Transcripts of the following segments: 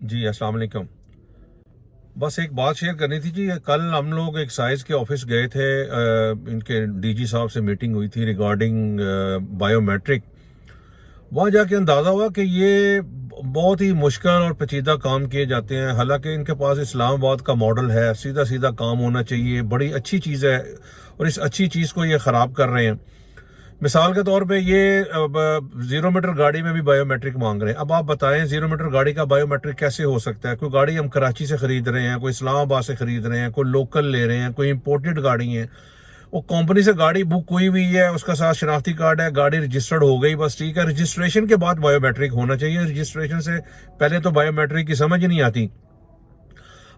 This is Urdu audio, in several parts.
جی السلام علیکم. بس ایک بات شیئر کرنی تھی جی. کل ہم لوگ ایکسائز کے آفس گئے تھے. ان کے ڈی جی صاحب سے میٹنگ ہوئی تھی ریگارڈنگ بائیو میٹرک. وہاں جا کے اندازہ ہوا کہ یہ بہت ہی مشکل اور پیچیدہ کام کیے جاتے ہیں. حالانکہ ان کے پاس اسلام آباد کا ماڈل ہے, سیدھا سیدھا کام ہونا چاہیے, بڑی اچھی چیز ہے, اور اس اچھی چیز کو یہ خراب کر رہے ہیں. مثال کے طور پہ یہ 0 میٹر گاڑی میں بھی بائیو میٹرک مانگ رہے ہیں. اب آپ بتائیں 0 میٹر گاڑی کا بائیو میٹرک کیسے ہو سکتا ہے؟ کوئی گاڑی ہم کراچی سے خرید رہے ہیں, کوئی اسلام آباد سے خرید رہے ہیں, کوئی لوکل لے رہے ہیں, کوئی امپورٹڈ گاڑی ہیں. وہ کمپنی سے گاڑی بک ہوئی ہوئی ہے, اس کا ساتھ شناختی کارڈ ہے, گاڑی رجسٹرڈ ہو گئی, بس ٹھیک ہے. رجسٹریشن کے بعد بائیو میٹرک ہونا چاہیے. رجسٹریشن سے پہلے تو بائیو میٹرک کی سمجھ نہیں آتی.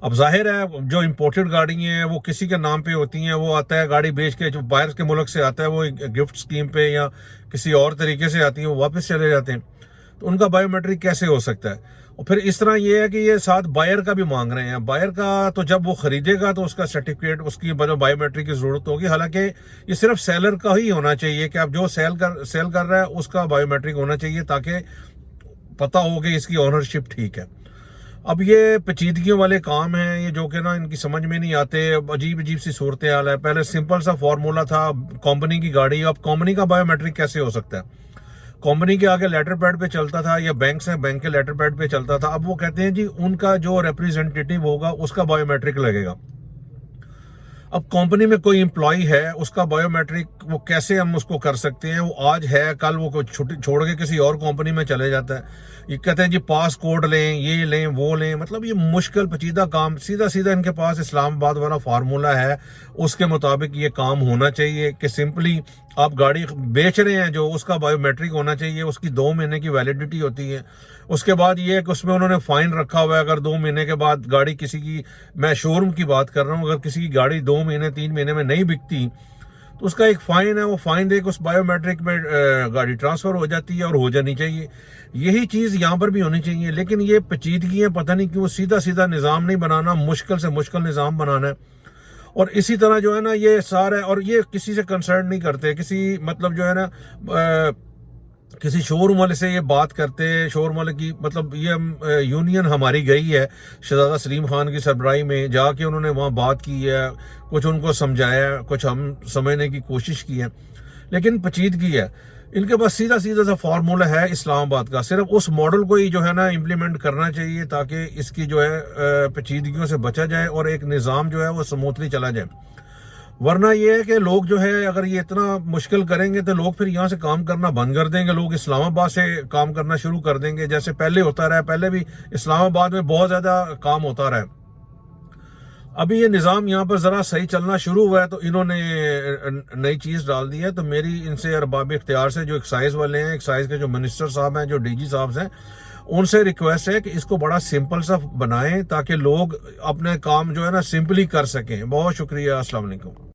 اب ظاہر ہے جو امپورٹڈ گاڑی ہیں وہ کسی کے نام پہ ہوتی ہیں, وہ آتا ہے گاڑی بیچ کے, جو باہر کے ملک سے آتا ہے وہ گفٹ سکیم پہ یا کسی اور طریقے سے آتی ہیں, وہ واپس چلے جاتے ہیں. تو ان کا بائیو میٹرک کیسے ہو سکتا ہے؟ اور پھر اس طرح یہ ہے کہ یہ ساتھ بائر کا بھی مانگ رہے ہیں. بائر کا تو جب وہ خریدے گا تو اس کا سرٹیفکیٹ, اس کی بائیو میٹرک کی ضرورت ہوگی. حالانکہ یہ صرف سیلر کا ہی ہونا چاہیے کہ اب جو سیل کر رہا ہے اس کا بائیو میٹرک ہونا چاہیے, تاکہ پتہ ہو کہ اس کی اونرشپ ٹھیک ہے. اب یہ پیچیدگیوں والے کام ہیں یہ, جو کہ نا ان کی سمجھ میں نہیں آتے. عجیب عجیب سی صورتحال ہے. پہلے سمپل سا فارمولا تھا, کمپنی کی گاڑی, اب کمپنی کا بائیو میٹرک کیسے ہو سکتا ہے؟ کمپنی کے آگے لیٹر پیڈ پہ چلتا تھا, یا بینک سے بینک کے لیٹر پیڈ پہ چلتا تھا. اب وہ کہتے ہیں جی ان کا جو ریپریزنٹیٹیو ہوگا اس کا بائیو میٹرک لگے گا. اب کمپنی میں کوئی امپلائی ہے, اس کا بائیو میٹرک وہ کیسے ہم اس کو کر سکتے ہیں؟ وہ آج ہے, کل وہ چھوڑ کے کسی اور کمپنی میں چلے جاتا ہے. یہ کہتے ہیں جی پاس کوڈ لیں, یہ لیں, وہ لیں. مطلب یہ مشکل پیچیدہ کام. سیدھا سیدھا ان کے پاس اسلام آباد والا فارمولا ہے, اس کے مطابق یہ کام ہونا چاہیے کہ سمپلی آپ گاڑی بیچ رہے ہیں جو اس کا بائیو میٹرک ہونا چاہیے. اس کی 2 مہینے کی ویلیڈیٹی ہوتی ہے. اس کے بعد یہ ہے کہ اس میں انہوں نے فائن رکھا ہوا ہے. اگر 2 مہینے کے بعد گاڑی کسی کی, میں شو روم کی بات کر رہا ہوں, اگر کسی کی گاڑی 2 مہینے 3 مہینے میں نہیں بکتی تو اس کا ایک فائن ہے. وہ فائن دے کے اس بائیو میٹرک میں گاڑی ٹرانسفر ہو جاتی ہے, اور ہو جانی چاہیے. یہی چیز یہاں پر بھی ہونی چاہیے. لیکن یہ پیچیدگیاں پتہ نہیں کیوں سیدھا سیدھا نظام نہیں بنانا, مشکل سے مشکل نظام بنانا ہے. اور اسی طرح جو ہے نا یہ سارا, اور یہ کسی سے کنسرن نہیں کرتے. کسی مطلب جو ہے نا کسی شو روم والے سے یہ بات کرتے, شو روم والے کی مطلب یہ یونین ہماری گئی ہے شہزادہ سلیم خان کی سربراہی میں, جا کے انہوں نے وہاں بات کی ہے, کچھ ان کو سمجھایا, کچھ ہم سمجھنے کی کوشش کی ہے. لیکن پیچیدگی ہے. ان کے پاس سیدھا سیدھا سا فارمولا ہے اسلام آباد کا, صرف اس ماڈل کو ہی جو ہے نا امپلیمنٹ کرنا چاہیے, تاکہ اس کی جو ہے پیچیدگیوں سے بچا جائے اور ایک نظام جو ہے وہ سموتھلی چلا جائے. ورنہ یہ ہے کہ لوگ جو ہے اگر یہ اتنا مشکل کریں گے تو لوگ پھر یہاں سے کام کرنا بند کر دیں گے. لوگ اسلام آباد سے کام کرنا شروع کر دیں گے, جیسے پہلے ہوتا رہا. پہلے بھی اسلام آباد میں بہت زیادہ کام ہوتا رہا. ابھی یہ نظام یہاں پر ذرا صحیح چلنا شروع ہوا ہے تو انہوں نے نئی چیز ڈال دی ہے. تو میری ان سے ارباب اختیار سے, جو ایکسائز والے ہیں, ایکسائز کے جو منسٹر صاحب ہیں, جو ڈی جی صاحب ہیں, ان سے ریکویسٹ ہے کہ اس کو بڑا سمپل سا بنائیں, تاکہ لوگ اپنے کام جو ہے نا سمپلی کر سکیں. بہت شکریہ. السلام علیکم.